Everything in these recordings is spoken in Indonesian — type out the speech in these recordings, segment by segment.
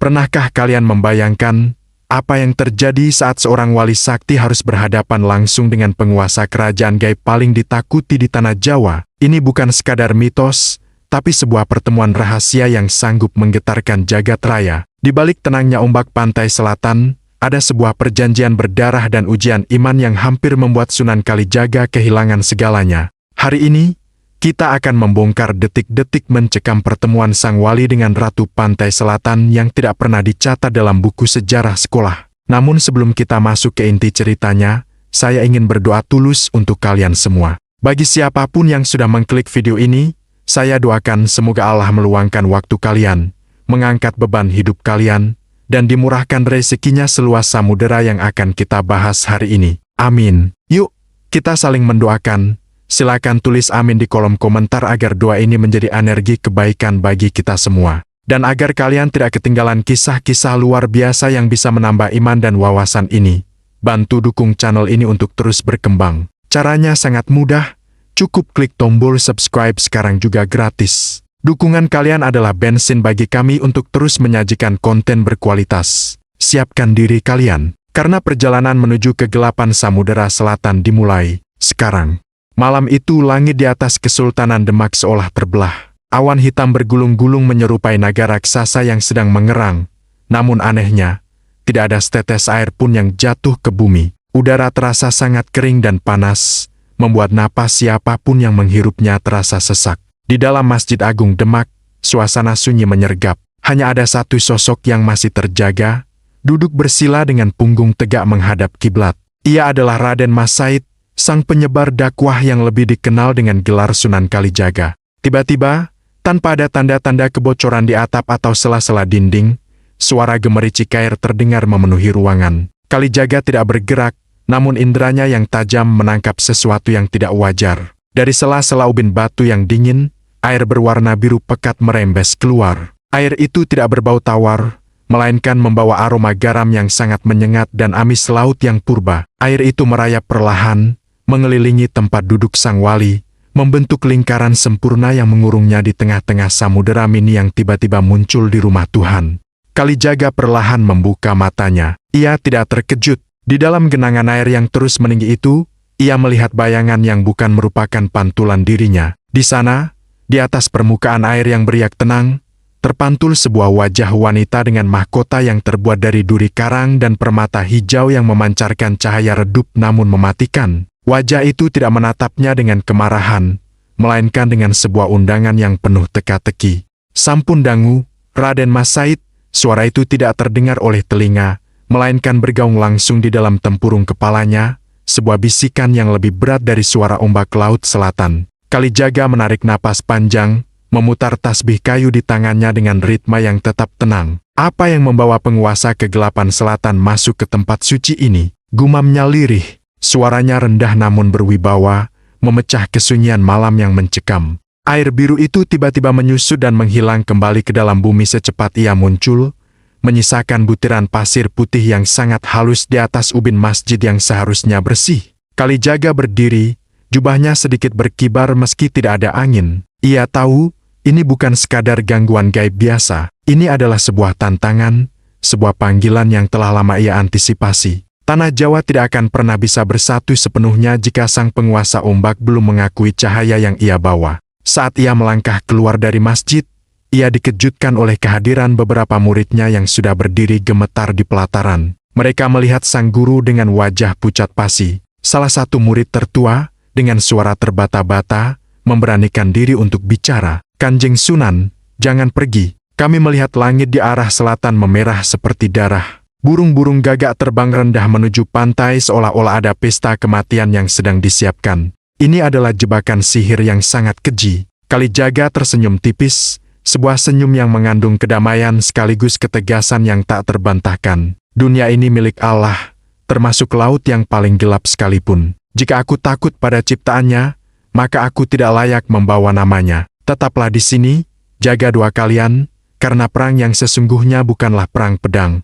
Pernahkah kalian membayangkan apa yang terjadi saat seorang wali sakti harus berhadapan langsung dengan penguasa kerajaan gaib paling ditakuti di tanah Jawa? Ini bukan sekadar mitos, tapi sebuah pertemuan rahasia yang sanggup menggetarkan jagat raya. Di balik tenangnya ombak pantai selatan, ada sebuah perjanjian berdarah dan ujian iman yang hampir membuat Sunan Kalijaga kehilangan segalanya. Hari ini, kita akan membongkar detik-detik mencekam pertemuan sang wali dengan Ratu Pantai Selatan yang tidak pernah dicatat dalam buku sejarah sekolah. Namun sebelum kita masuk ke inti ceritanya, saya ingin berdoa tulus untuk kalian semua. Bagi siapapun yang sudah mengklik video ini, saya doakan semoga Allah meluangkan waktu kalian, mengangkat beban hidup kalian, dan dimurahkan rezekinya seluas samudera yang akan kita bahas hari ini. Amin. Yuk, kita saling mendoakan. Silakan tulis amin di kolom komentar agar doa ini menjadi energi kebaikan bagi kita semua. Dan agar kalian tidak ketinggalan kisah-kisah luar biasa yang bisa menambah iman dan wawasan ini, bantu dukung channel ini untuk terus berkembang. Caranya sangat mudah, cukup klik tombol subscribe sekarang juga gratis. Dukungan kalian adalah bensin bagi kami untuk terus menyajikan konten berkualitas. Siapkan diri kalian, karena perjalanan menuju kegelapan Samudera Selatan dimulai sekarang. Malam itu langit di atas Kesultanan Demak seolah terbelah. Awan hitam bergulung-gulung menyerupai naga raksasa yang sedang mengerang. Namun anehnya, tidak ada setetes air pun yang jatuh ke bumi. Udara terasa sangat kering dan panas, membuat napas siapapun yang menghirupnya terasa sesak. Di dalam Masjid Agung Demak, suasana sunyi menyergap. Hanya ada satu sosok yang masih terjaga, duduk bersila dengan punggung tegak menghadap kiblat. Ia adalah Raden Mas Said, sang penyebar dakwah yang lebih dikenal dengan gelar Sunan Kalijaga. Tiba-tiba, tanpa ada tanda-tanda kebocoran di atap atau sela-sela dinding, suara gemericik air terdengar memenuhi ruangan. Kalijaga tidak bergerak, namun inderanya yang tajam menangkap sesuatu yang tidak wajar. Dari sela-sela ubin batu yang dingin, air berwarna biru pekat merembes keluar. Air itu tidak berbau tawar, melainkan membawa aroma garam yang sangat menyengat dan amis laut yang purba. Air itu merayap perlahan, mengelilingi tempat duduk sang wali, membentuk lingkaran sempurna yang mengurungnya di tengah-tengah samudera mini yang tiba-tiba muncul di rumah Tuhan. Kalijaga perlahan membuka matanya. Ia tidak terkejut. Di dalam genangan air yang terus meninggi itu, ia melihat bayangan yang bukan merupakan pantulan dirinya. Di sana, di atas permukaan air yang beriak tenang, terpantul sebuah wajah wanita dengan mahkota yang terbuat dari duri karang dan permata hijau yang memancarkan cahaya redup namun mematikan. Wajah itu tidak menatapnya dengan kemarahan, melainkan dengan sebuah undangan yang penuh teka-teki. Sampun dangu, Raden Mas Said, suara itu tidak terdengar oleh telinga, melainkan bergaung langsung di dalam tempurung kepalanya, sebuah bisikan yang lebih berat dari suara ombak laut selatan. Kalijaga menarik napas panjang, memutar tasbih kayu di tangannya dengan ritme yang tetap tenang. Apa yang membawa penguasa kegelapan selatan masuk ke tempat suci ini? Gumamnya lirih. Suaranya rendah namun berwibawa, memecah kesunyian malam yang mencekam. Air biru itu tiba-tiba menyusut dan menghilang kembali ke dalam bumi secepat ia muncul, menyisakan butiran pasir putih yang sangat halus di atas ubin masjid yang seharusnya bersih. Kalijaga berdiri, jubahnya sedikit berkibar meski tidak ada angin. Ia tahu, ini bukan sekadar gangguan gaib biasa. Ini adalah sebuah tantangan, sebuah panggilan yang telah lama ia antisipasi. Tanah Jawa tidak akan pernah bisa bersatu sepenuhnya jika sang penguasa ombak belum mengakui cahaya yang ia bawa. Saat ia melangkah keluar dari masjid, ia dikejutkan oleh kehadiran beberapa muridnya yang sudah berdiri gemetar di pelataran. Mereka melihat sang guru dengan wajah pucat pasi. Salah satu murid tertua, dengan suara terbata-bata, memberanikan diri untuk bicara. "Kanjeng Sunan, jangan pergi. Kami melihat langit di arah selatan memerah seperti darah. Burung-burung gagak terbang rendah menuju pantai seolah-olah ada pesta kematian yang sedang disiapkan. Ini adalah jebakan sihir yang sangat keji." Kalijaga tersenyum tipis, sebuah senyum yang mengandung kedamaian sekaligus ketegasan yang tak terbantahkan. "Dunia ini milik Allah, termasuk laut yang paling gelap sekalipun. Jika aku takut pada ciptaannya, maka aku tidak layak membawa namanya. Tetaplah di sini, jaga doa kalian, karena perang yang sesungguhnya bukanlah perang pedang,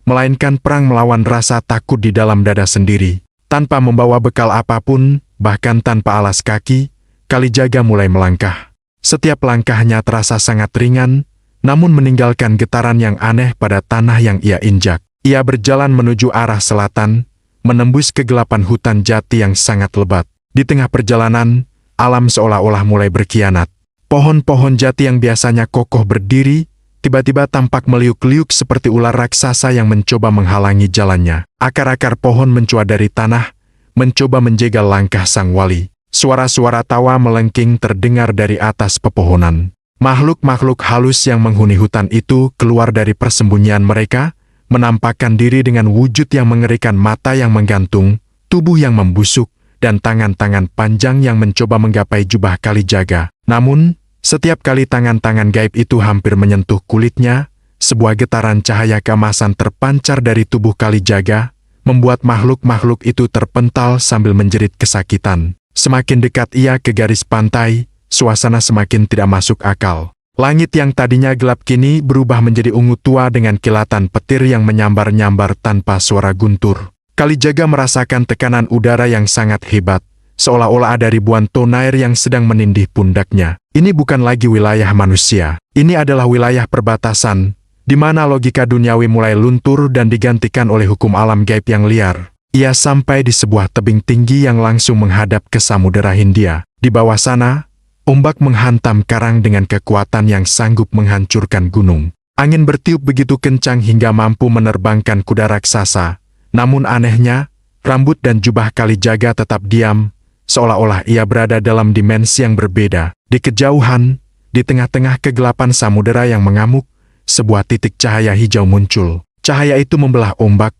melainkan perang melawan rasa takut di dalam dada sendiri." Tanpa membawa bekal apapun, bahkan tanpa alas kaki, Kalijaga mulai melangkah. Setiap langkahnya terasa sangat ringan, namun meninggalkan getaran yang aneh pada tanah yang ia injak. Ia berjalan menuju arah selatan, menembus kegelapan hutan jati yang sangat lebat. Di tengah perjalanan, alam seolah-olah mulai berkhianat. Pohon-pohon jati yang biasanya kokoh berdiri, tiba-tiba tampak meliuk-liuk seperti ular raksasa yang mencoba menghalangi jalannya. Akar-akar pohon mencuat dari tanah, mencoba menjegal langkah sang wali. Suara-suara tawa melengking terdengar dari atas pepohonan. Makhluk-makhluk halus yang menghuni hutan itu keluar dari persembunyian mereka, menampakkan diri dengan wujud yang mengerikan, mata yang menggantung, tubuh yang membusuk, dan tangan-tangan panjang yang mencoba menggapai jubah Kalijaga. Namun, setiap kali tangan-tangan gaib itu hampir menyentuh kulitnya, sebuah getaran cahaya keemasan terpancar dari tubuh Kalijaga, membuat makhluk-makhluk itu terpental sambil menjerit kesakitan. Semakin dekat ia ke garis pantai, suasana semakin tidak masuk akal. Langit yang tadinya gelap kini berubah menjadi ungu tua dengan kilatan petir yang menyambar-nyambar tanpa suara guntur. Kalijaga merasakan tekanan udara yang sangat hebat, seolah-olah ada ribuan ton air yang sedang menindih pundaknya. Ini bukan lagi wilayah manusia. Ini adalah wilayah perbatasan, di mana logika duniawi mulai luntur dan digantikan oleh hukum alam gaib yang liar. Ia sampai di sebuah tebing tinggi yang langsung menghadap ke Samudera Hindia. Di bawah sana, ombak menghantam karang dengan kekuatan yang sanggup menghancurkan gunung. Angin bertiup begitu kencang hingga mampu menerbangkan kuda raksasa. Namun anehnya, rambut dan jubah Kalijaga tetap diam, seolah-olah ia berada dalam dimensi yang berbeda. Di kejauhan, di tengah-tengah kegelapan samudera yang mengamuk, sebuah titik cahaya hijau muncul. Cahaya itu membelah ombak,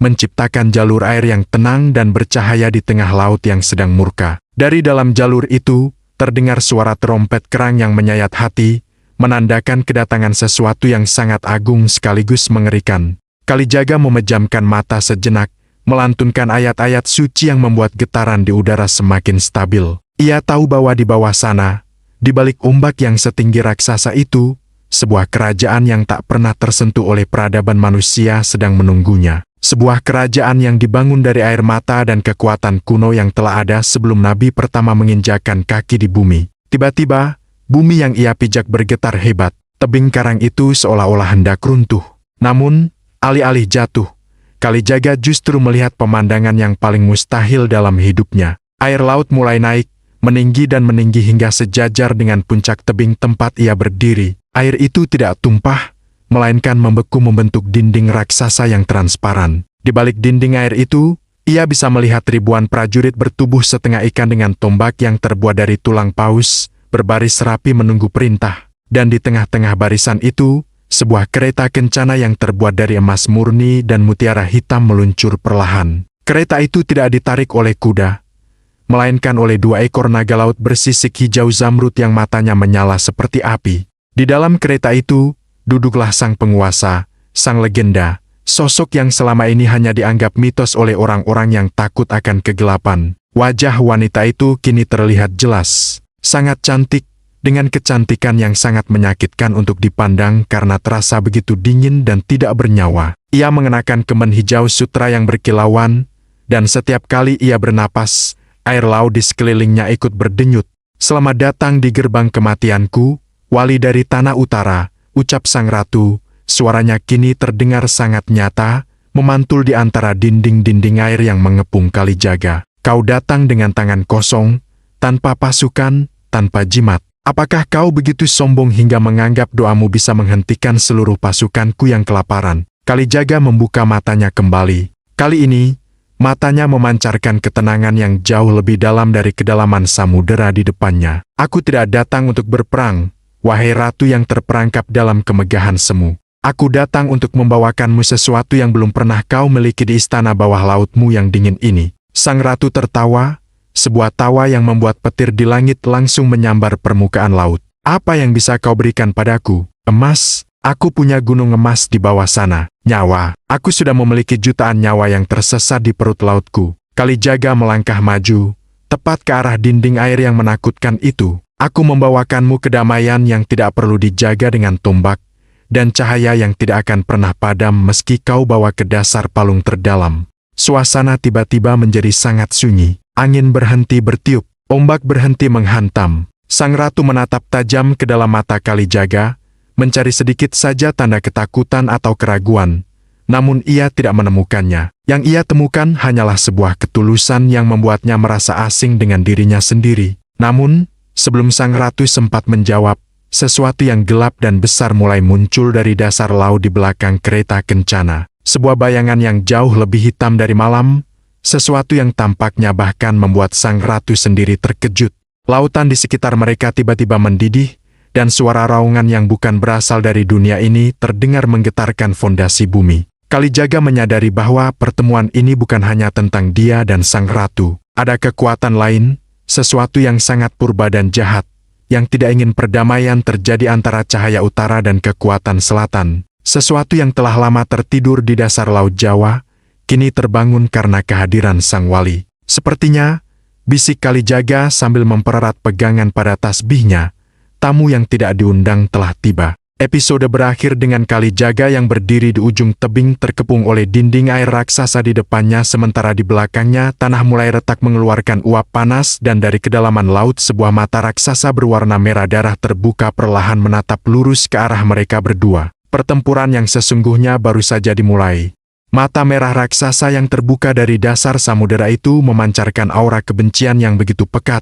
menciptakan jalur air yang tenang dan bercahaya di tengah laut yang sedang murka. Dari dalam jalur itu, terdengar suara trompet kerang yang menyayat hati, menandakan kedatangan sesuatu yang sangat agung sekaligus mengerikan. Kalijaga memejamkan mata sejenak, melantunkan ayat-ayat suci yang membuat getaran di udara semakin stabil. Ia tahu bahwa di bawah sana, di balik ombak yang setinggi raksasa itu, sebuah kerajaan yang tak pernah tersentuh oleh peradaban manusia sedang menunggunya. Sebuah kerajaan yang dibangun dari air mata dan kekuatan kuno yang telah ada sebelum Nabi pertama menginjakkan kaki di bumi. Tiba-tiba, bumi yang ia pijak bergetar hebat. Tebing karang itu seolah-olah hendak runtuh. Namun, alih-alih jatuh, Kalijaga justru melihat pemandangan yang paling mustahil dalam hidupnya. Air laut mulai naik, meninggi dan meninggi hingga sejajar dengan puncak tebing tempat ia berdiri. Air itu tidak tumpah, melainkan membeku membentuk dinding raksasa yang transparan. Di balik dinding air itu, ia bisa melihat ribuan prajurit bertubuh setengah ikan dengan tombak yang terbuat dari tulang paus, berbaris rapi menunggu perintah. Dan di tengah-tengah barisan itu, sebuah kereta kencana yang terbuat dari emas murni dan mutiara hitam meluncur perlahan. Kereta itu tidak ditarik oleh kuda, melainkan oleh 2 ekor naga laut bersisik hijau zamrud yang matanya menyala seperti api. Di dalam kereta itu, duduklah sang penguasa, sang legenda, sosok yang selama ini hanya dianggap mitos oleh orang-orang yang takut akan kegelapan. Wajah wanita itu kini terlihat jelas, sangat cantik, dengan kecantikan yang sangat menyakitkan untuk dipandang karena terasa begitu dingin dan tidak bernyawa. Ia mengenakan kemen hijau sutra yang berkilauan, dan setiap kali ia bernapas, air laut di sekelilingnya ikut berdenyut. Selamat datang di gerbang kematianku, wali dari tanah utara, ucap sang ratu. Suaranya kini terdengar sangat nyata, memantul di antara dinding-dinding air yang mengepung Kalijaga. Kau datang dengan tangan kosong, tanpa pasukan, tanpa jimat. Apakah kau begitu sombong hingga menganggap doamu bisa menghentikan seluruh pasukanku yang kelaparan? Kalijaga membuka matanya kembali. Kali ini, matanya memancarkan ketenangan yang jauh lebih dalam dari kedalaman samudera di depannya. Aku tidak datang untuk berperang, wahai ratu yang terperangkap dalam kemegahan semu. Aku datang untuk membawakanmu sesuatu yang belum pernah kau miliki di istana bawah lautmu yang dingin ini. Sang ratu tertawa, sebuah tawa yang membuat petir di langit langsung menyambar permukaan laut. Apa yang bisa kau berikan padaku? Emas? Aku punya gunung emas di bawah sana. Nyawa? Aku sudah memiliki jutaan nyawa yang tersesat di perut lautku. Kalijaga melangkah maju, tepat ke arah dinding air yang menakutkan itu. Aku membawakanmu kedamaian yang tidak perlu dijaga dengan tombak, dan cahaya yang tidak akan pernah padam meski kau bawa ke dasar palung terdalam. Suasana tiba-tiba menjadi sangat sunyi. Angin berhenti bertiup, ombak berhenti menghantam. Sang ratu menatap tajam ke dalam mata Kalijaga, mencari sedikit saja tanda ketakutan atau keraguan. Namun ia tidak menemukannya. Yang ia temukan hanyalah sebuah ketulusan yang membuatnya merasa asing dengan dirinya sendiri. Namun, sebelum sang ratu sempat menjawab, sesuatu yang gelap dan besar mulai muncul dari dasar laut di belakang kereta kencana. Sebuah bayangan yang jauh lebih hitam dari malam, sesuatu yang tampaknya bahkan membuat sang ratu sendiri terkejut. Lautan di sekitar mereka tiba-tiba mendidih, dan suara raungan yang bukan berasal dari dunia ini terdengar menggetarkan fondasi bumi. Kalijaga menyadari bahwa pertemuan ini bukan hanya tentang dia dan sang ratu. Ada kekuatan lain, sesuatu yang sangat purba dan jahat, yang tidak ingin perdamaian terjadi antara cahaya utara dan kekuatan selatan. Sesuatu yang telah lama tertidur di dasar Laut Jawa, kini terbangun karena kehadiran sang wali. Sepertinya, bisik Kalijaga sambil mempererat pegangan pada tasbihnya, tamu yang tidak diundang telah tiba. Episode berakhir dengan Kalijaga yang berdiri di ujung tebing terkepung oleh dinding air raksasa di depannya, sementara di belakangnya tanah mulai retak mengeluarkan uap panas dan dari kedalaman laut sebuah mata raksasa berwarna merah darah terbuka perlahan menatap lurus ke arah mereka berdua. Pertempuran yang sesungguhnya baru saja dimulai. Mata merah raksasa yang terbuka dari dasar samudera itu memancarkan aura kebencian yang begitu pekat,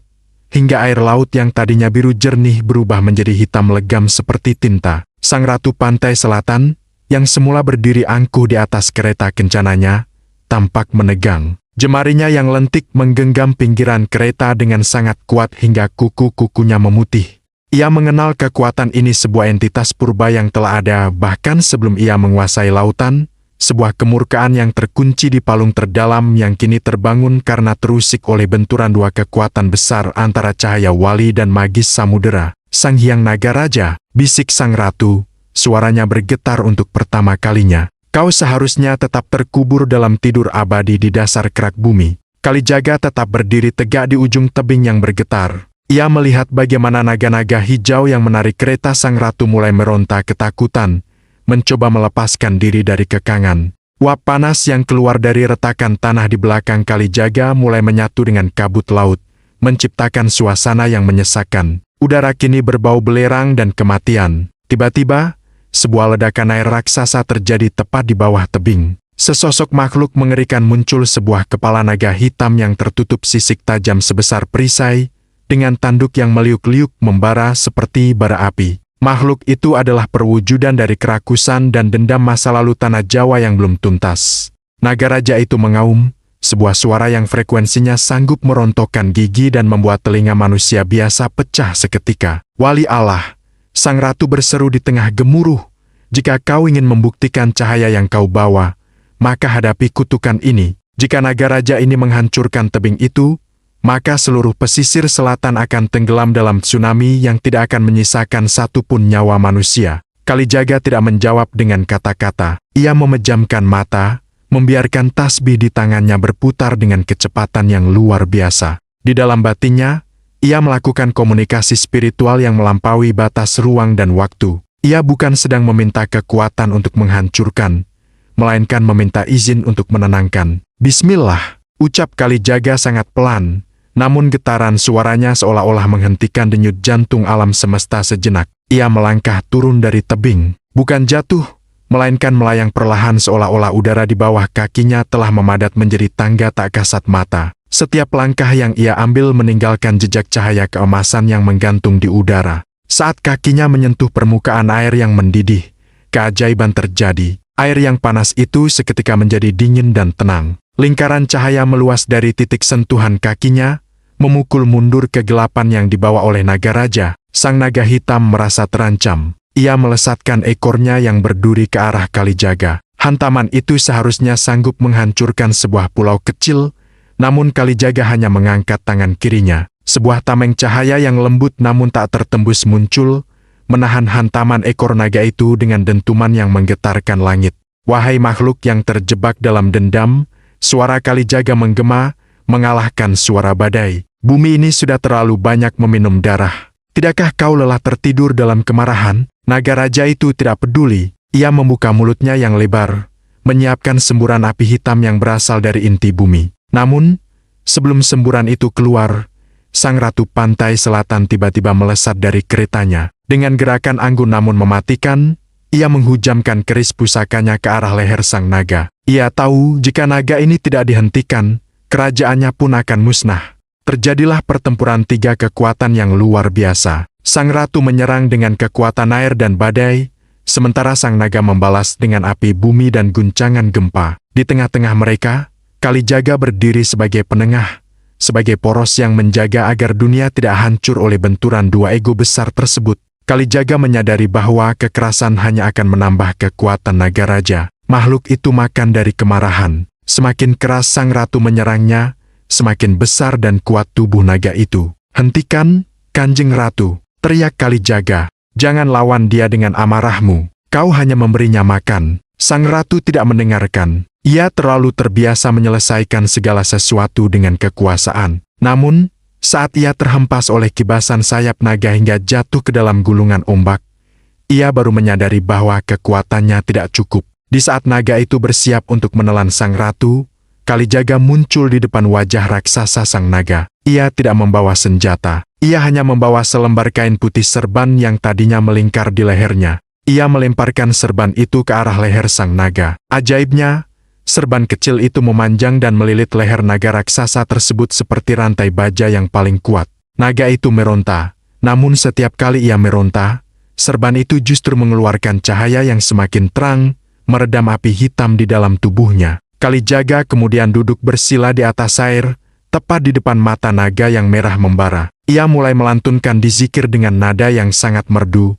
hingga air laut yang tadinya biru jernih berubah menjadi hitam legam seperti tinta. Sang Ratu Pantai Selatan, yang semula berdiri angkuh di atas kereta kencananya, tampak menegang. Jemarinya yang lentik menggenggam pinggiran kereta dengan sangat kuat hingga kuku-kukunya memutih. Ia mengenal kekuatan ini, sebuah entitas purba yang telah ada bahkan sebelum ia menguasai lautan, sebuah kemurkaan yang terkunci di palung terdalam yang kini terbangun karena terusik oleh benturan dua kekuatan besar antara cahaya wali dan magis samudera. Sang Hyang Naga Raja, bisik sang ratu, suaranya bergetar untuk pertama kalinya. Kau seharusnya tetap terkubur dalam tidur abadi di dasar kerak bumi. Kalijaga tetap berdiri tegak di ujung tebing yang bergetar. Ia melihat bagaimana naga-naga hijau yang menarik kereta sang ratu mulai meronta ketakutan, mencoba melepaskan diri dari kekangan. Uap panas yang keluar dari retakan tanah di belakang Kalijaga mulai menyatu dengan kabut laut, menciptakan suasana yang menyesakkan. Udara kini berbau belerang dan kematian. Tiba-tiba, sebuah ledakan air raksasa terjadi tepat di bawah tebing. Sesosok makhluk mengerikan muncul, sebuah kepala naga hitam yang tertutup sisik tajam sebesar perisai, dengan tanduk yang meliuk-liuk membara seperti bara api. Makhluk itu adalah perwujudan dari kerakusan dan dendam masa lalu tanah Jawa yang belum tuntas. Naga raja itu mengaum, sebuah suara yang frekuensinya sanggup merontokkan gigi dan membuat telinga manusia biasa pecah seketika. Wali Allah, sang ratu berseru di tengah gemuruh, jika kau ingin membuktikan cahaya yang kau bawa, maka hadapi kutukan ini. Jika naga raja ini menghancurkan tebing itu, maka seluruh pesisir selatan akan tenggelam dalam tsunami yang tidak akan menyisakan satupun nyawa manusia. Kalijaga tidak menjawab dengan kata-kata. Ia memejamkan mata, membiarkan tasbih di tangannya berputar dengan kecepatan yang luar biasa. Di dalam batinnya, ia melakukan komunikasi spiritual yang melampaui batas ruang dan waktu. Ia bukan sedang meminta kekuatan untuk menghancurkan, melainkan meminta izin untuk menenangkan. Bismillah, ucap Kalijaga sangat pelan, namun getaran suaranya seolah-olah menghentikan denyut jantung alam semesta sejenak. Ia melangkah turun dari tebing, bukan jatuh, melainkan melayang perlahan seolah-olah udara di bawah kakinya telah memadat menjadi tangga tak kasat mata. Setiap langkah yang ia ambil meninggalkan jejak cahaya keemasan yang menggantung di udara. Saat kakinya menyentuh permukaan air yang mendidih, keajaiban terjadi. Air yang panas itu seketika menjadi dingin dan tenang. Lingkaran cahaya meluas dari titik sentuhan kakinya, memukul mundur kegelapan yang dibawa oleh naga raja. Sang naga hitam merasa terancam. Ia melesatkan ekornya yang berduri ke arah Kalijaga. Hantaman itu seharusnya sanggup menghancurkan sebuah pulau kecil, namun Kalijaga hanya mengangkat tangan kirinya. Sebuah tameng cahaya yang lembut namun tak tertembus muncul, menahan hantaman ekor naga itu dengan dentuman yang menggetarkan langit. Wahai makhluk yang terjebak dalam dendam, suara Kalijaga menggema, mengalahkan suara badai. Bumi ini sudah terlalu banyak meminum darah. Tidakkah kau lelah tertidur dalam kemarahan? Naga raja itu tidak peduli. Ia membuka mulutnya yang lebar, menyiapkan semburan api hitam yang berasal dari inti bumi. Namun, sebelum semburan itu keluar, Sang Ratu Pantai Selatan tiba-tiba melesat dari keretanya. Dengan gerakan anggun namun mematikan, ia menghujamkan keris pusakanya ke arah leher sang naga. Ia tahu jika naga ini tidak dihentikan, kerajaannya pun akan musnah. Terjadilah pertempuran tiga kekuatan yang luar biasa. Sang Ratu menyerang dengan kekuatan air dan badai, sementara sang naga membalas dengan api bumi dan guncangan gempa. Di tengah-tengah mereka, Kalijaga berdiri sebagai penengah, sebagai poros yang menjaga agar dunia tidak hancur oleh benturan dua ego besar tersebut. Kalijaga menyadari bahwa kekerasan hanya akan menambah kekuatan naga raja. Makhluk itu makan dari kemarahan. Semakin keras sang ratu menyerangnya, semakin besar dan kuat tubuh naga itu. "Hentikan, Kanjeng Ratu!" teriak Kalijaga. "Jangan lawan dia dengan amarahmu. Kau hanya memberinya makan." Sang ratu tidak mendengarkan. Ia terlalu terbiasa menyelesaikan segala sesuatu dengan kekuasaan. Namun, saat ia terhempas oleh kibasan sayap naga hingga jatuh ke dalam gulungan ombak, ia baru menyadari bahwa kekuatannya tidak cukup. Di saat naga itu bersiap untuk menelan sang ratu, Kalijaga muncul di depan wajah raksasa sang naga. Ia tidak membawa senjata. Ia hanya membawa selembar kain putih serban yang tadinya melingkar di lehernya. Ia melemparkan serban itu ke arah leher sang naga. Ajaibnya, serban kecil itu memanjang dan melilit leher naga raksasa tersebut seperti rantai baja yang paling kuat. Naga itu meronta, namun setiap kali ia meronta, serban itu justru mengeluarkan cahaya yang semakin terang, meredam api hitam di dalam tubuhnya. Kalijaga kemudian duduk bersila di atas air, tepat di depan mata naga yang merah membara. Ia mulai melantunkan dizikir dengan nada yang sangat merdu,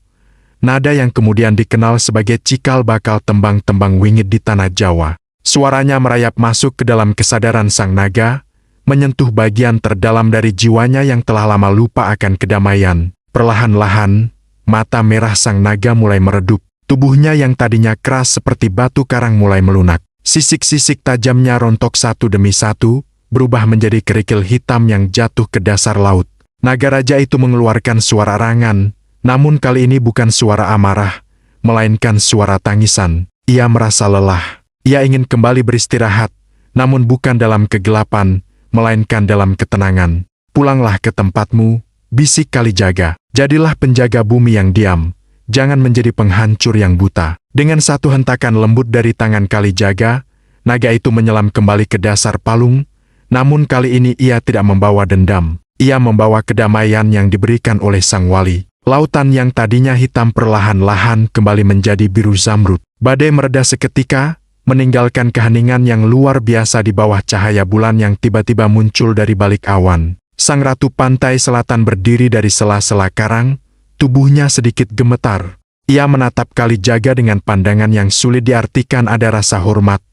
nada yang kemudian dikenal sebagai cikal bakal tembang-tembang wingit di tanah Jawa. Suaranya merayap masuk ke dalam kesadaran sang naga, menyentuh bagian terdalam dari jiwanya yang telah lama lupa akan kedamaian. Perlahan-lahan, mata merah sang naga mulai meredup. Tubuhnya yang tadinya keras seperti batu karang mulai melunak. Sisik-sisik tajamnya rontok satu demi satu, berubah menjadi kerikil hitam yang jatuh ke dasar laut. Naga raja itu mengeluarkan suara rangan, namun kali ini bukan suara amarah, melainkan suara tangisan. Ia merasa lelah. Ia ingin kembali beristirahat, namun bukan dalam kegelapan, melainkan dalam ketenangan. "Pulanglah ke tempatmu," bisik Kalijaga. "Jadilah penjaga bumi yang diam. Jangan menjadi penghancur yang buta." Dengan satu hentakan lembut dari tangan Kalijaga, naga itu menyelam kembali ke dasar palung, namun kali ini ia tidak membawa dendam. Ia membawa kedamaian yang diberikan oleh sang wali. Lautan yang tadinya hitam perlahan-lahan kembali menjadi biru zamrud. Badai mereda seketika, meninggalkan keheningan yang luar biasa di bawah cahaya bulan yang tiba-tiba muncul dari balik awan. Sang Ratu Pantai Selatan berdiri dari sela-sela karang, tubuhnya sedikit gemetar. Ia menatap Kalijaga dengan pandangan yang sulit diartikan. Ada rasa hormat,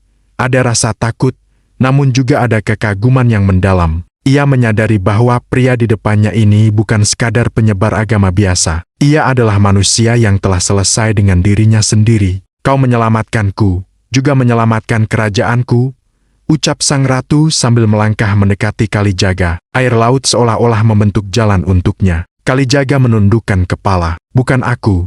ada rasa takut, namun juga ada kekaguman yang mendalam. Ia menyadari bahwa pria di depannya ini bukan sekadar penyebar agama biasa. Ia adalah manusia yang telah selesai dengan dirinya sendiri. "Kau menyelamatkanku, juga menyelamatkan kerajaanku," ucap sang ratu sambil melangkah mendekati Kalijaga. Air laut seolah-olah membentuk jalan untuknya. Kalijaga menundukkan kepala. "Bukan aku,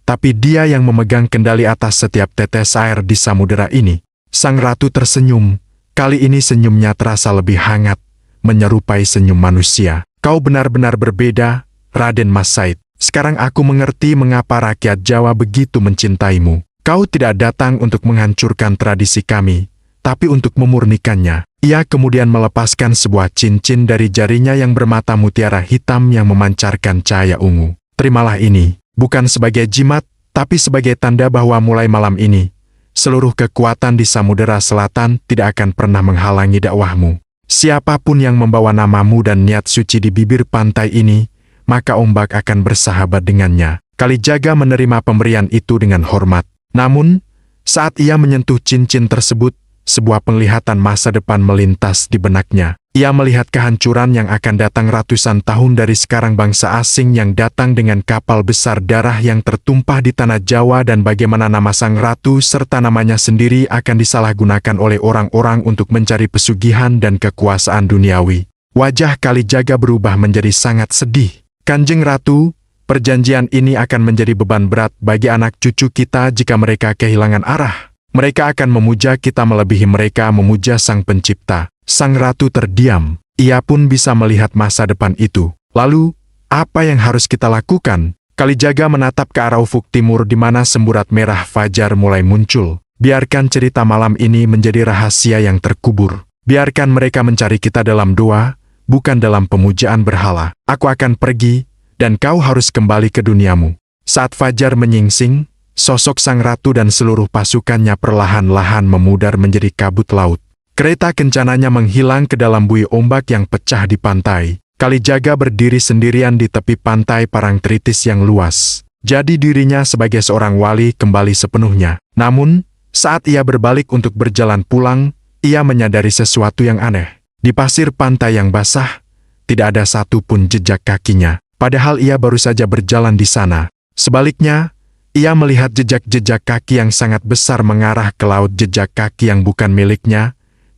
tapi dia yang memegang kendali atas setiap tetes air di samudera ini." Sang ratu tersenyum. Kali ini senyumnya terasa lebih hangat, menyerupai senyum manusia. "Kau benar-benar berbeda, Raden Mas Said. Sekarang aku mengerti mengapa rakyat Jawa begitu mencintaimu. Kau tidak datang untuk menghancurkan tradisi kami, tapi untuk memurnikannya." Ia kemudian melepaskan sebuah cincin dari jarinya yang bermata mutiara hitam yang memancarkan cahaya ungu. "Terimalah ini, bukan sebagai jimat, tapi sebagai tanda bahwa mulai malam ini, seluruh kekuatan di Samudera Selatan tidak akan pernah menghalangi dakwahmu. Siapapun yang membawa namamu dan niat suci di bibir pantai ini, maka ombak akan bersahabat dengannya." Kalijaga menerima pemberian itu dengan hormat. Namun, saat ia menyentuh cincin tersebut, sebuah penglihatan masa depan melintas di benaknya. Ia melihat kehancuran yang akan datang ratusan tahun dari sekarang, bangsa asing yang datang dengan kapal besar darah yang tertumpah di tanah Jawa, dan bagaimana nama sang ratu serta namanya sendiri akan disalahgunakan oleh orang-orang untuk mencari pesugihan dan kekuasaan duniawi. Wajah Kalijaga berubah menjadi sangat sedih. "Kanjeng Ratu, perjanjian ini akan menjadi beban berat bagi anak cucu kita jika mereka kehilangan arah. Mereka akan memuja kita melebihi mereka memuja Sang Pencipta." Sang ratu terdiam. ia pun bisa melihat masa depan itu. Lalu, apa yang harus kita lakukan? Kalijaga menatap ke arah ufuk timur di mana semburat merah fajar mulai muncul. Biarkan cerita malam ini menjadi rahasia yang terkubur. Biarkan mereka mencari kita dalam doa, bukan dalam pemujaan berhala. Aku akan pergi, dan kau harus kembali ke duniamu. Saat fajar menyingsing, sosok sang ratu dan seluruh pasukannya perlahan-lahan memudar menjadi kabut laut. Kereta kencananya menghilang ke dalam buih ombak yang pecah di pantai. Kalijaga berdiri sendirian di tepi pantai Parangtritis yang luas. Jadi dirinya sebagai seorang wali kembali sepenuhnya. Namun, saat ia berbalik untuk berjalan pulang, ia menyadari sesuatu yang aneh. Di pasir pantai yang basah, tidak ada satu pun jejak kakinya. Padahal ia baru saja berjalan di sana. Sebaliknya, ia melihat jejak-jejak kaki yang sangat besar mengarah ke laut. Jejak kaki yang bukan miliknya,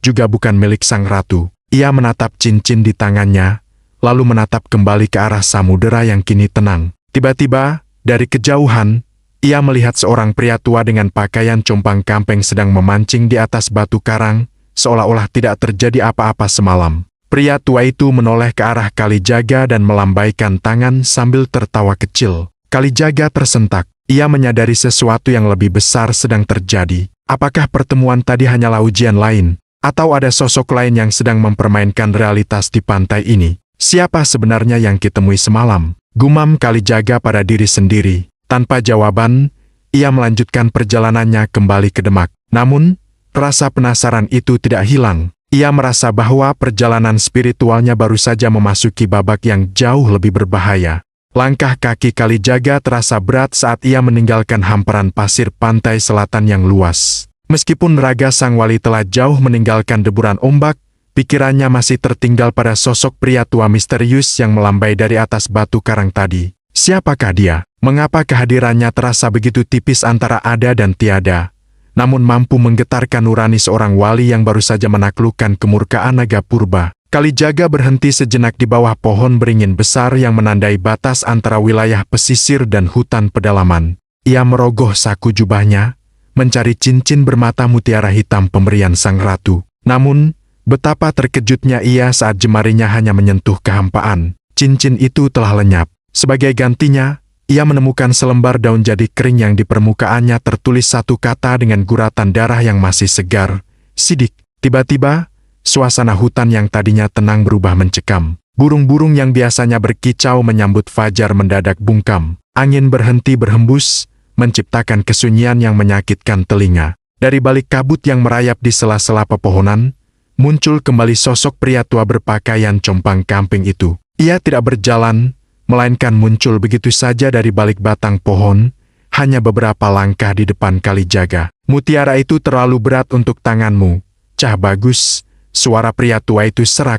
juga bukan milik sang ratu. Ia menatap cincin di tangannya, lalu menatap kembali ke arah samudera yang kini tenang. Tiba-tiba, dari kejauhan, ia melihat seorang pria tua dengan pakaian compang-camping sedang memancing di atas batu karang, seolah-olah tidak terjadi apa-apa semalam. Pria tua itu menoleh ke arah Kalijaga dan melambaikan tangan sambil tertawa kecil. Kalijaga tersentak. Ia menyadari sesuatu yang lebih besar sedang terjadi. Apakah pertemuan tadi hanyalah ujian lain? Atau ada sosok lain yang sedang mempermainkan realitas di pantai ini? Siapa sebenarnya yang kitemui semalam? Gumam Kalijaga pada diri sendiri. Tanpa jawaban, ia melanjutkan perjalanannya kembali ke Demak. Namun, rasa penasaran itu tidak hilang. Ia merasa bahwa perjalanan spiritualnya baru saja memasuki babak yang jauh lebih berbahaya. Langkah kaki Kalijaga terasa berat saat ia meninggalkan hamparan pasir pantai selatan yang luas. Meskipun raga sang wali telah jauh meninggalkan deburan ombak, pikirannya masih tertinggal pada sosok pria tua misterius yang melambai dari atas batu karang tadi. Siapakah dia? Mengapa kehadirannya terasa begitu tipis antara ada dan tiada, namun mampu menggetarkan nurani seorang wali yang baru saja menaklukkan kemurkaan naga purba? Kalijaga berhenti sejenak di bawah pohon beringin besar yang menandai batas antara wilayah pesisir dan hutan pedalaman. Ia merogoh saku jubahnya, mencari cincin bermata mutiara hitam pemberian sang ratu. Namun, betapa terkejutnya ia saat jemarinya hanya menyentuh kehampaan. Cincin itu telah lenyap. Sebagai gantinya, ia menemukan selembar daun jati kering yang di permukaannya tertulis satu kata dengan guratan darah yang masih segar. Sidik. Tiba-tiba, suasana hutan yang tadinya tenang berubah mencekam. Burung-burung yang biasanya berkicau menyambut fajar mendadak bungkam. Angin berhenti berhembus, menciptakan kesunyian yang menyakitkan telinga. Dari balik kabut yang merayap di sela-sela pepohonan, muncul kembali sosok pria tua berpakaian compang-camping itu. Ia tidak berjalan, melainkan muncul begitu saja dari balik batang pohon, hanya beberapa langkah di depan Kalijaga. Mutiara itu terlalu berat untuk tanganmu, Cah Bagus. Suara pria tua itu serak,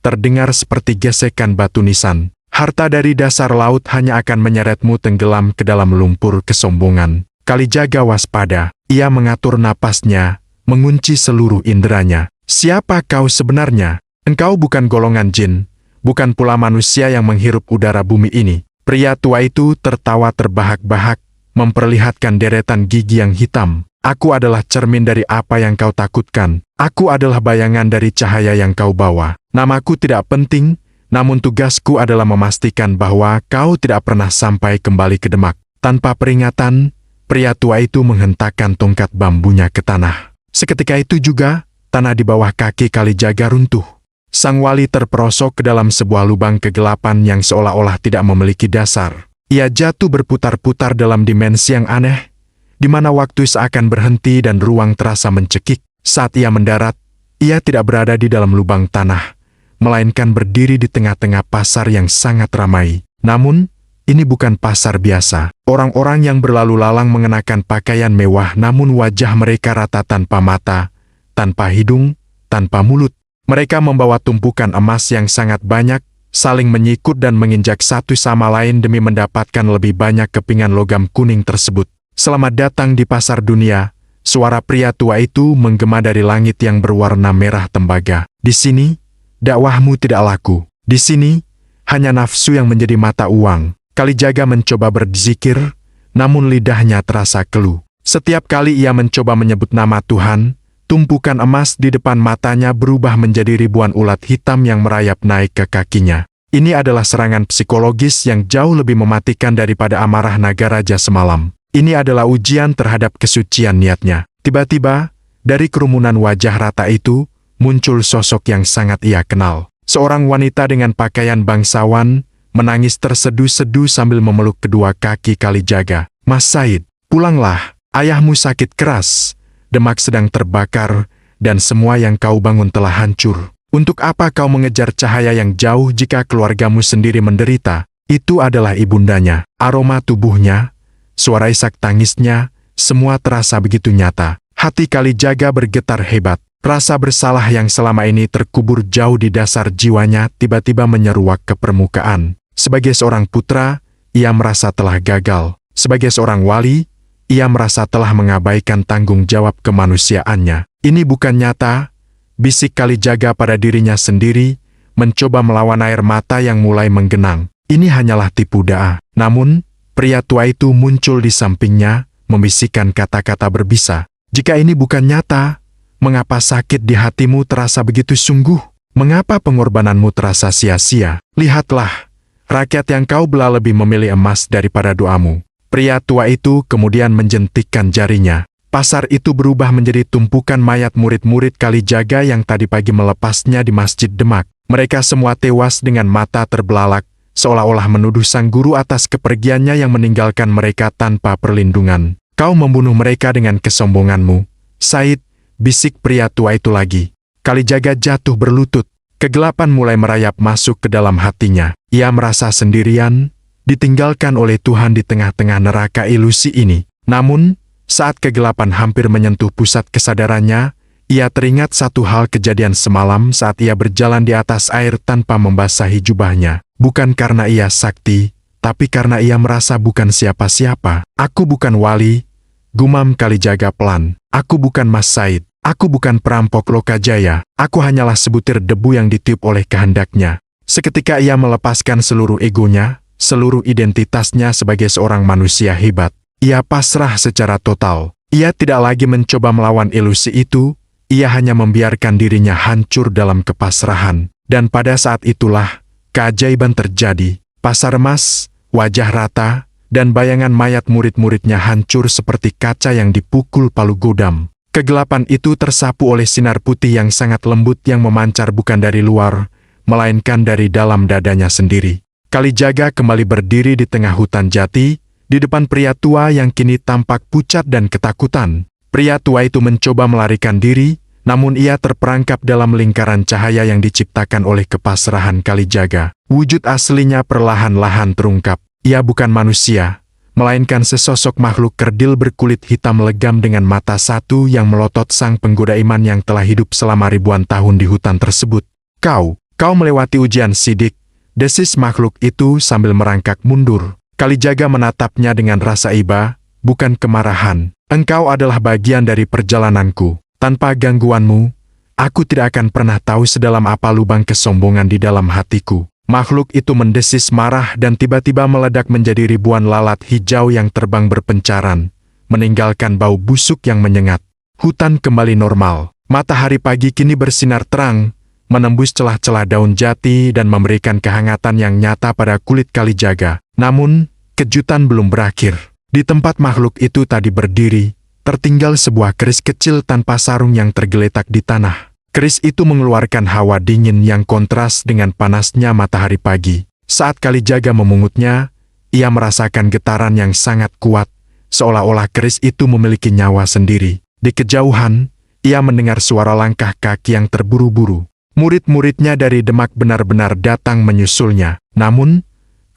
terdengar seperti gesekan batu nisan. Harta dari dasar laut hanya akan menyeretmu tenggelam ke dalam lumpur kesombongan. Kalijaga waspada. Ia mengatur napasnya, mengunci seluruh inderanya. Siapa kau sebenarnya? Engkau bukan golongan jin, bukan pula manusia yang menghirup udara bumi ini. Pria tua itu tertawa terbahak-bahak, memperlihatkan deretan gigi yang hitam. Aku adalah cermin dari apa yang kau takutkan. Aku adalah bayangan dari cahaya yang kau bawa. Namaku tidak penting, namun tugasku adalah memastikan bahwa kau tidak pernah sampai kembali ke Demak. Tanpa peringatan, pria tua itu menghentakkan tongkat bambunya ke tanah. Seketika itu juga, tanah di bawah kaki Kalijaga runtuh. Sang wali terperosok ke dalam sebuah lubang kegelapan yang seolah-olah tidak memiliki dasar. Ia jatuh berputar-putar dalam dimensi yang aneh, di mana waktu seakan berhenti dan ruang terasa mencekik. Saat ia mendarat, ia tidak berada di dalam lubang tanah, melainkan berdiri di tengah-tengah pasar yang sangat ramai. Namun, ini bukan pasar biasa. Orang-orang yang berlalu lalang mengenakan pakaian mewah namun wajah mereka rata tanpa mata, tanpa hidung, tanpa mulut. Mereka membawa tumpukan emas yang sangat banyak, saling menyikut dan menginjak satu sama lain demi mendapatkan lebih banyak kepingan logam kuning tersebut. Selamat datang di pasar dunia, suara pria tua itu menggema dari langit yang berwarna merah tembaga. Di sini, dakwahmu tidak laku. Di sini, hanya nafsu yang menjadi mata uang. Kalijaga mencoba berzikir, namun lidahnya terasa keluh. Setiap kali ia mencoba menyebut nama Tuhan Tumpukan emas di depan matanya berubah menjadi ribuan ulat hitam yang merayap naik ke kakinya. Ini adalah serangan psikologis yang jauh lebih mematikan daripada amarah naga raja semalam. Ini adalah ujian terhadap kesucian niatnya. Tiba-tiba, dari kerumunan wajah rata itu, muncul sosok yang sangat ia kenal. Seorang wanita dengan pakaian bangsawan, menangis terseduh-seduh sambil memeluk kedua kaki Kalijaga. "Mas Said, pulanglah, ayahmu sakit keras. Demak sedang terbakar, dan semua yang kau bangun telah hancur. Untuk apa kau mengejar cahaya yang jauh jika keluargamu sendiri menderita?" Itu adalah ibundanya. Aroma tubuhnya, suara isak tangisnya, semua terasa begitu nyata. Hati Kalijaga bergetar hebat. Rasa bersalah yang selama ini terkubur jauh di dasar jiwanya tiba-tiba menyeruak ke permukaan. Sebagai seorang putra, ia merasa telah gagal. Sebagai seorang wali, ia merasa telah mengabaikan tanggung jawab kemanusiaannya. "Ini bukan nyata," bisik Kalijaga pada dirinya sendiri, mencoba melawan air mata yang mulai menggenang. Ini hanyalah tipu daya. Namun, pria tua itu muncul di sampingnya, membisikkan kata-kata berbisa. "Jika ini bukan nyata, mengapa sakit di hatimu terasa begitu sungguh? Mengapa pengorbananmu terasa sia-sia? Lihatlah, rakyat yang kau bela lebih memilih emas daripada doamu." Pria tua itu kemudian menjentikkan jarinya. Pasar itu berubah menjadi tumpukan mayat murid-murid Kalijaga yang tadi pagi melepasnya di Masjid Demak. Mereka semua tewas dengan mata terbelalak, seolah-olah menuduh sang guru atas kepergiannya yang meninggalkan mereka tanpa perlindungan. "Kau membunuh mereka dengan kesombonganmu, Said," bisik pria tua itu lagi. Kalijaga jatuh berlutut. Kegelapan mulai merayap masuk ke dalam hatinya. Ia merasa sendirian, ditinggalkan oleh Tuhan di tengah-tengah neraka ilusi ini. Namun, saat kegelapan hampir menyentuh pusat kesadarannya, ia teringat satu hal kejadian semalam saat ia berjalan di atas air tanpa membasahi jubahnya. Bukan karena ia sakti, tapi karena ia merasa bukan siapa-siapa. "Aku bukan wali," gumam Kalijaga pelan. "Aku bukan Mas Said. Aku bukan perampok Lokajaya. Aku hanyalah sebutir debu yang ditiup oleh kehendaknya." Seketika ia melepaskan seluruh egonya, seluruh identitasnya sebagai seorang manusia hebat. Ia pasrah secara total. Ia tidak lagi mencoba melawan ilusi itu, ia hanya membiarkan dirinya hancur dalam kepasrahan. Dan pada saat itulah, keajaiban terjadi. Pasar emas, wajah rata, dan bayangan mayat murid-muridnya hancur seperti kaca yang dipukul palu godam. Kegelapan itu tersapu oleh sinar putih yang sangat lembut yang memancar bukan dari luar, melainkan dari dalam dadanya sendiri. Kalijaga kembali berdiri di tengah hutan jati, di depan pria tua yang kini tampak pucat dan ketakutan. Pria tua itu mencoba melarikan diri, namun ia terperangkap dalam lingkaran cahaya yang diciptakan oleh kepasrahan Kalijaga. Wujud aslinya perlahan-lahan terungkap. Ia bukan manusia, melainkan sesosok makhluk kerdil berkulit hitam legam dengan mata satu yang melotot sang penggoda iman yang telah hidup selama ribuan tahun di hutan tersebut. Kau melewati ujian sidik," desis makhluk itu sambil merangkak mundur. Kalijaga menatapnya dengan rasa iba, bukan kemarahan. "Engkau adalah bagian dari perjalananku. Tanpa gangguanmu, aku tidak akan pernah tahu sedalam apa lubang kesombongan di dalam hatiku." Makhluk itu mendesis marah dan tiba-tiba meledak menjadi ribuan lalat hijau yang terbang berpencaran, meninggalkan bau busuk yang menyengat. Hutan kembali normal. Matahari pagi kini bersinar terang, menembus celah-celah daun jati dan memberikan kehangatan yang nyata pada kulit Kalijaga. Namun, kejutan belum berakhir. Di tempat makhluk itu tadi berdiri, tertinggal sebuah keris kecil tanpa sarung yang tergeletak di tanah. Keris itu mengeluarkan hawa dingin yang kontras dengan panasnya matahari pagi. Saat Kalijaga memungutnya, ia merasakan getaran yang sangat kuat, seolah-olah keris itu memiliki nyawa sendiri. Di kejauhan, ia mendengar suara langkah kaki yang terburu-buru. Murid-muridnya dari Demak benar-benar datang menyusulnya. Namun,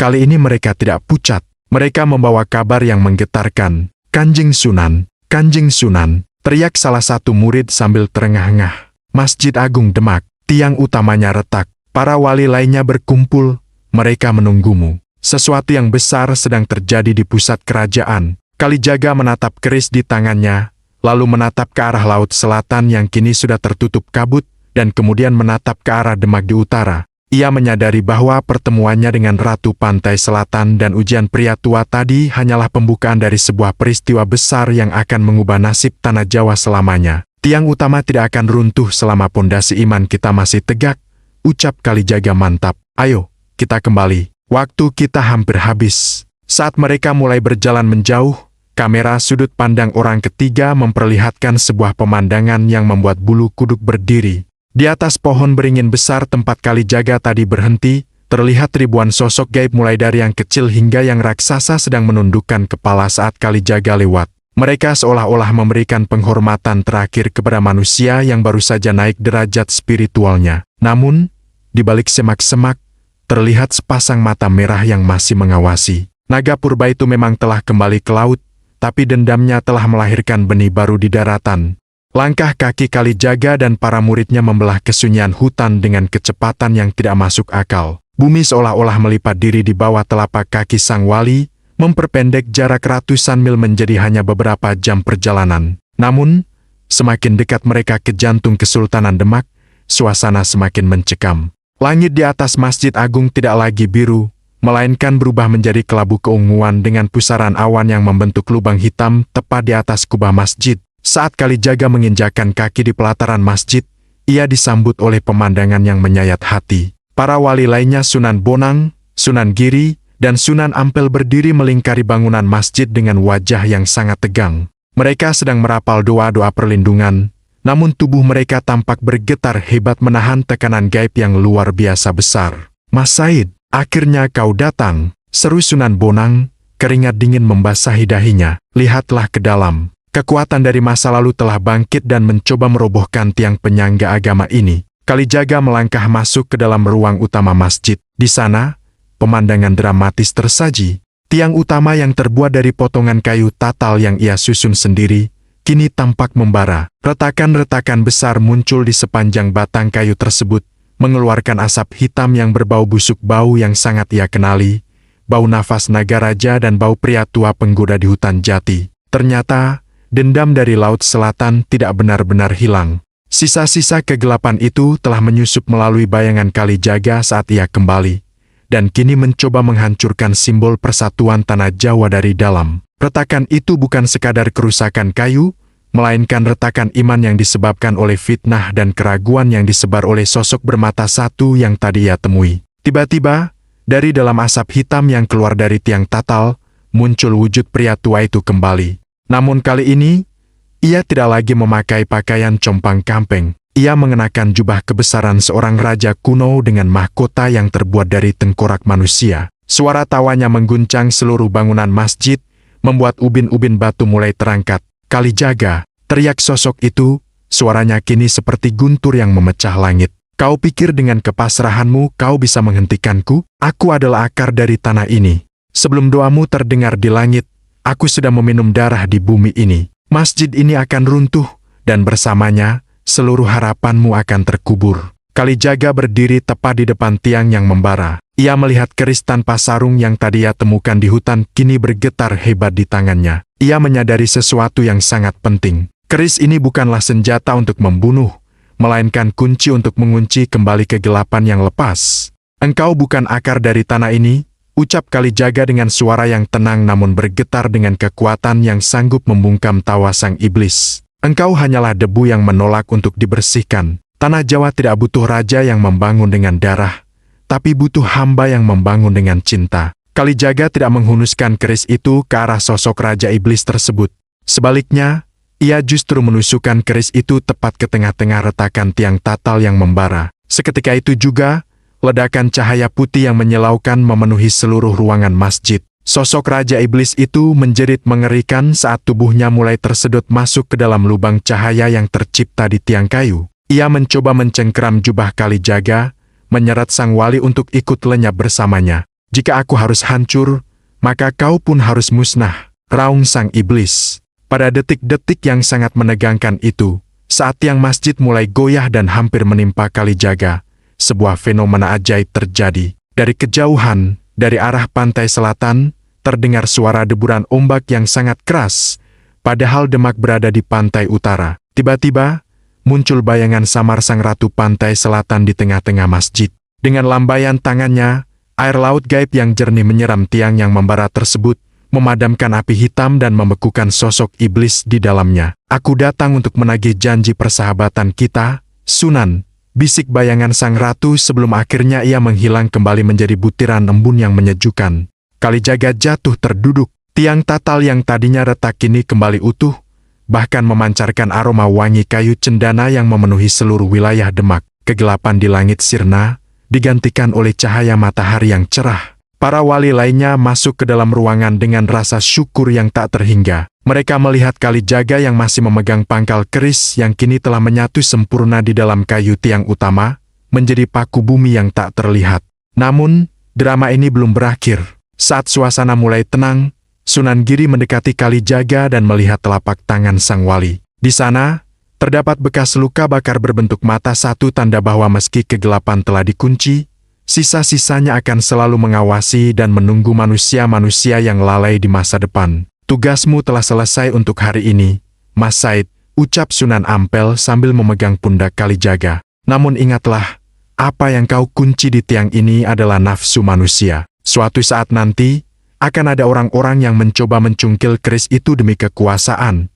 kali ini mereka tidak pucat. Mereka membawa kabar yang menggetarkan. "Kanjeng Sunan, Kanjeng Sunan," teriak salah satu murid sambil terengah-engah. "Masjid Agung Demak, tiang utamanya retak. Para wali lainnya berkumpul, mereka menunggumu. Sesuatu yang besar sedang terjadi di pusat kerajaan." Kalijaga menatap keris di tangannya, lalu menatap ke arah laut selatan yang kini sudah tertutup kabut, dan kemudian menatap ke arah Demak di utara. Ia menyadari bahwa pertemuannya dengan Ratu Pantai Selatan dan ujian pria tua tadi hanyalah pembukaan dari sebuah peristiwa besar yang akan mengubah nasib tanah Jawa selamanya. Tiang utama tidak akan runtuh selama pondasi iman kita masih tegak, ucap Kalijaga mantap. Ayo, kita kembali. Waktu kita hampir habis. Saat mereka mulai berjalan menjauh, kamera sudut pandang orang ketiga memperlihatkan sebuah pemandangan yang membuat bulu kuduk berdiri. Di atas pohon beringin besar tempat Kalijaga tadi berhenti, terlihat ribuan sosok gaib mulai dari yang kecil hingga yang raksasa sedang menundukkan kepala saat Kalijaga lewat. Mereka seolah-olah memberikan penghormatan terakhir kepada manusia yang baru saja naik derajat spiritualnya. Namun, di balik semak-semak, terlihat sepasang mata merah yang masih mengawasi. Naga purba itu memang telah kembali ke laut, tapi dendamnya telah melahirkan benih baru di daratan. Langkah kaki Kalijaga dan para muridnya membelah kesunyian hutan dengan kecepatan yang tidak masuk akal. Bumi seolah-olah melipat diri di bawah telapak kaki sang wali, memperpendek jarak ratusan mil menjadi hanya beberapa jam perjalanan. Namun, semakin dekat mereka ke jantung Kesultanan Demak, suasana semakin mencekam. Langit di atas Masjid Agung tidak lagi biru, melainkan berubah menjadi kelabu keunguan dengan pusaran awan yang membentuk lubang hitam tepat di atas kubah masjid. Saat Kalijaga menginjakkan kaki di pelataran masjid, ia disambut oleh pemandangan yang menyayat hati. Para wali lainnya Sunan Bonang, Sunan Giri, dan Sunan Ampel berdiri melingkari bangunan masjid dengan wajah yang sangat tegang. Mereka sedang merapal doa-doa perlindungan, namun tubuh mereka tampak bergetar hebat menahan tekanan gaib yang luar biasa besar. Mas Said, akhirnya kau datang, seru Sunan Bonang, keringat dingin membasahi dahinya. Lihatlah ke dalam. Kekuatan dari masa lalu telah bangkit dan mencoba merobohkan tiang penyangga agama ini. Kalijaga melangkah masuk ke dalam ruang utama masjid. Di sana, pemandangan dramatis tersaji. Tiang utama yang terbuat dari potongan kayu tatal yang ia susun sendiri, kini tampak membara. Retakan-retakan besar muncul di sepanjang batang kayu tersebut, mengeluarkan asap hitam yang berbau busuk, bau yang sangat ia kenali, bau nafas naga raja dan bau pria tua penggoda di hutan jati. Ternyata, dendam dari Laut Selatan tidak benar-benar hilang. Sisa-sisa kegelapan itu telah menyusup melalui bayangan Kalijaga saat ia kembali, dan kini mencoba menghancurkan simbol persatuan tanah Jawa dari dalam. Retakan itu bukan sekadar kerusakan kayu, melainkan retakan iman yang disebabkan oleh fitnah dan keraguan yang disebar oleh sosok bermata satu yang tadi ia temui. Tiba-tiba, dari dalam asap hitam yang keluar dari tiang tatal, muncul wujud pria tua itu kembali. Namun kali ini, ia tidak lagi memakai pakaian compang-camping. Ia mengenakan jubah kebesaran seorang raja kuno dengan mahkota yang terbuat dari tengkorak manusia. Suara tawanya mengguncang seluruh bangunan masjid, membuat ubin-ubin batu mulai terangkat. Kalijaga, teriak sosok itu, suaranya kini seperti guntur yang memecah langit. Kau pikir dengan kepasrahanmu kau bisa menghentikanku? Aku adalah akar dari tanah ini. Sebelum doamu terdengar di langit, aku sudah meminum darah di bumi ini. Masjid ini akan runtuh, dan bersamanya, seluruh harapanmu akan terkubur. Kalijaga berdiri tepat di depan tiang yang membara. Ia melihat keris tanpa sarung yang tadi ia temukan di hutan kini bergetar hebat di tangannya. Ia menyadari sesuatu yang sangat penting. Keris ini bukanlah senjata untuk membunuh, melainkan kunci untuk mengunci kembali kegelapan yang lepas. Engkau bukan akar dari tanah ini, ucap Kalijaga dengan suara yang tenang namun bergetar dengan kekuatan yang sanggup membungkam tawa sang iblis. Engkau hanyalah debu yang menolak untuk dibersihkan. Tanah Jawa tidak butuh raja yang membangun dengan darah, tapi butuh hamba yang membangun dengan cinta. Kalijaga tidak menghunuskan keris itu ke arah sosok raja iblis tersebut. Sebaliknya, ia justru menusukkan keris itu tepat ke tengah-tengah retakan tiang tatal yang membara. Seketika itu juga, ledakan cahaya putih yang menyilaukan memenuhi seluruh ruangan masjid. Sosok Raja Iblis itu menjerit mengerikan saat tubuhnya mulai tersedot masuk ke dalam lubang cahaya yang tercipta di tiang kayu. Ia mencoba mencengkeram jubah Kalijaga, menyeret sang wali untuk ikut lenyap bersamanya. Jika aku harus hancur, maka kau pun harus musnah, raung sang iblis. Pada detik-detik yang sangat menegangkan itu, saat tiang masjid mulai goyah dan hampir menimpa Kalijaga, sebuah fenomena ajaib terjadi. Dari kejauhan, dari arah pantai selatan, terdengar suara deburan ombak yang sangat keras, padahal Demak berada di pantai utara. Tiba-tiba, muncul bayangan samar sang ratu pantai selatan di tengah-tengah masjid. Dengan lambaian tangannya, air laut gaib yang jernih menyeram tiang yang membara tersebut, memadamkan api hitam dan membekukan sosok iblis di dalamnya. Aku datang untuk menagih janji persahabatan kita, Sunan, bisik bayangan sang ratu sebelum akhirnya ia menghilang kembali menjadi butiran embun yang menyejukkan. Kalijaga jatuh terduduk, tiang tatal yang tadinya retak kini kembali utuh, bahkan memancarkan aroma wangi kayu cendana yang memenuhi seluruh wilayah Demak. Kegelapan di langit sirna, digantikan oleh cahaya matahari yang cerah. Para wali lainnya masuk ke dalam ruangan dengan rasa syukur yang tak terhingga. Mereka melihat Kalijaga yang masih memegang pangkal keris yang kini telah menyatu sempurna di dalam kayu tiang utama, menjadi paku bumi yang tak terlihat. Namun, drama ini belum berakhir. Saat suasana mulai tenang, Sunan Giri mendekati Kalijaga dan melihat telapak tangan sang wali. Di sana, terdapat bekas luka bakar berbentuk mata, satu tanda bahwa meski kegelapan telah dikunci, sisa-sisanya akan selalu mengawasi dan menunggu manusia-manusia yang lalai di masa depan. Tugasmu telah selesai untuk hari ini, Mas Said, ucap Sunan Ampel sambil memegang pundak Kalijaga. Namun ingatlah, apa yang kau kunci di tiang ini adalah nafsu manusia. Suatu saat nanti, akan ada orang-orang yang mencoba mencungkil keris itu demi kekuasaan.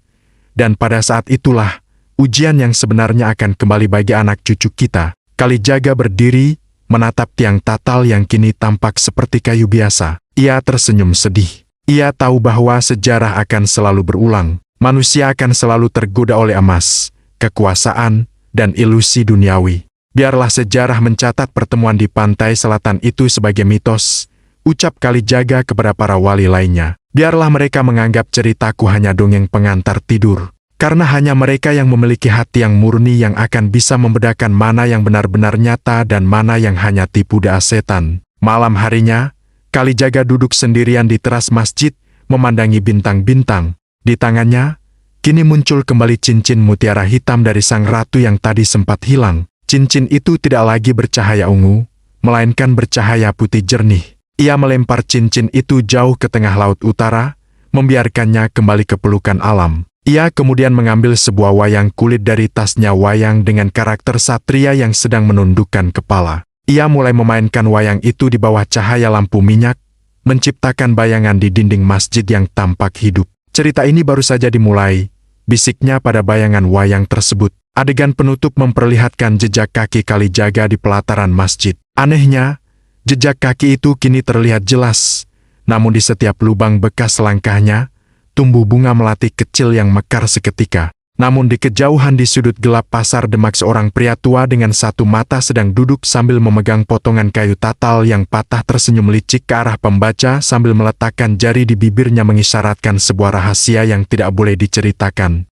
Dan pada saat itulah, ujian yang sebenarnya akan kembali bagi anak cucu kita. Kalijaga berdiri, menatap tiang tatal yang kini tampak seperti kayu biasa. Ia tersenyum sedih. Ia tahu bahwa sejarah akan selalu berulang. Manusia akan selalu tergoda oleh emas, kekuasaan, dan ilusi duniawi. Biarlah sejarah mencatat pertemuan di pantai selatan itu sebagai mitos, ucap Kalijaga kepada para wali lainnya. Biarlah mereka menganggap ceritaku hanya dongeng pengantar tidur. Karena hanya mereka yang memiliki hati yang murni yang akan bisa membedakan mana yang benar-benar nyata dan mana yang hanya tipu daya setan. Malam harinya, Kalijaga duduk sendirian di teras masjid, memandangi bintang-bintang. Di tangannya, kini muncul kembali cincin mutiara hitam dari sang ratu yang tadi sempat hilang. Cincin itu tidak lagi bercahaya ungu, melainkan bercahaya putih jernih. Ia melempar cincin itu jauh ke tengah laut utara, membiarkannya kembali ke pelukan alam. Ia kemudian mengambil sebuah wayang kulit dari tasnya wayang dengan karakter satria yang sedang menundukkan kepala. Ia mulai memainkan wayang itu di bawah cahaya lampu minyak, menciptakan bayangan di dinding masjid yang tampak hidup. Cerita ini baru saja dimulai, bisiknya pada bayangan wayang tersebut. Adegan penutup memperlihatkan jejak kaki Kalijaga di pelataran masjid. Anehnya, jejak kaki itu kini terlihat jelas, namun di setiap lubang bekas langkahnya, tumbuh bunga melati kecil yang mekar seketika. Namun di kejauhan di sudut gelap pasar Demak, seorang pria tua dengan satu mata sedang duduk sambil memegang potongan kayu tatal yang patah tersenyum licik ke arah pembaca sambil meletakkan jari di bibirnya mengisyaratkan sebuah rahasia yang tidak boleh diceritakan.